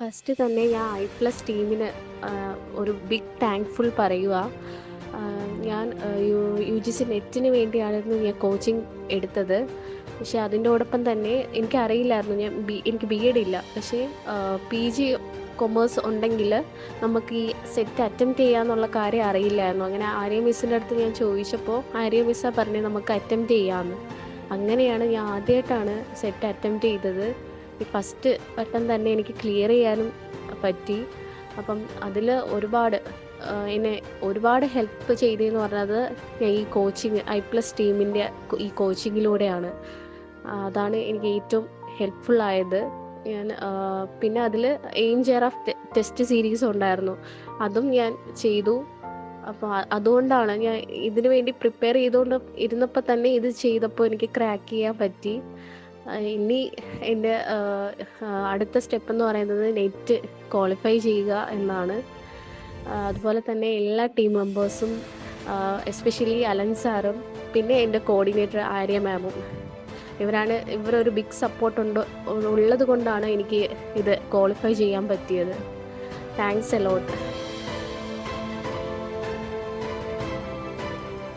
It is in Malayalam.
ഫസ്റ്റ് തന്നെ ഞാൻ ഐ+ ടീമിന് ഒരു ബിഗ് താങ്ക്ഫുൾ പറയുക. ഞാൻ UGC നെറ്റിന് വേണ്ടിയായിരുന്നു ഞാൻ കോച്ചിങ് എടുത്തത്. പക്ഷേ അതിൻ്റോടൊപ്പം തന്നെ എനിക്കറിയില്ലായിരുന്നു, എനിക്ക് BEd ഇല്ല. പക്ഷേ PG കൊമേഴ്സ് ഉണ്ടെങ്കിൽ നമുക്ക് ഈ സെറ്റ് അറ്റംപ്റ്റ് ചെയ്യാമെന്നുള്ള കാര്യം അറിയില്ലായിരുന്നു. അങ്ങനെ ആര്യ മിസ്സിൻ്റെ അടുത്ത് ഞാൻ ചോദിച്ചപ്പോൾ ആര്യ മിസ്സാ പറഞ്ഞത് നമുക്ക് അറ്റംപ്റ്റ് ചെയ്യാമെന്ന്. അങ്ങനെയാണ് ഞാൻ ആദ്യമായിട്ടാണ് സെറ്റ് അറ്റംപ്റ്റ് ചെയ്തത്. ഈ ഫസ്റ്റ് വട്ടം തന്നെ എനിക്ക് ക്ലിയർ ചെയ്യാനും പറ്റി. അപ്പം അതിൽ എന്നെ ഒരുപാട് ഹെൽപ്പ് ചെയ്തതെന്ന് പറഞ്ഞത് ഞാൻ ഈ കോച്ചിങ് ഐ+ ടീമിൻ്റെ ഈ കോച്ചിങ്ങിലൂടെയാണ്. അതാണ് എനിക്ക് ഏറ്റവും ഹെൽപ്ഫുള്ളായത്. പിന്നെ അതിൽ എയിം JRF ടെസ്റ്റ് സീരീസ് ഉണ്ടായിരുന്നു, അതും ഞാൻ ചെയ്തു. അപ്പോൾ അതുകൊണ്ടാണ് ഞാൻ ഇതിനു വേണ്ടി പ്രിപ്പയർ ഇരുന്നപ്പോൾ തന്നെ ഇത് ചെയ്തപ്പോൾ എനിക്ക് ക്രാക്ക് ചെയ്യാൻ പറ്റി. ഇനി എൻ്റെ അടുത്ത സ്റ്റെപ്പ് എന്ന് പറയുന്നത് നെറ്റ് ക്വാളിഫൈ ചെയ്യുക എന്നാണ്. അതുപോലെ തന്നെ എല്ലാ ടീം മെമ്പേഴ്സും, എസ്പെഷ്യലി അലൻ സാറും പിന്നെ എൻ്റെ കോർഡിനേറ്റർ ആര്യ മാമും, ഇവരൊരു ബിഗ് സപ്പോർട്ട് ഉള്ളത് കൊണ്ടാണ് എനിക്ക് ഇത് ക്വാളിഫൈ ചെയ്യാൻ പറ്റിയത്. Thanks a lot.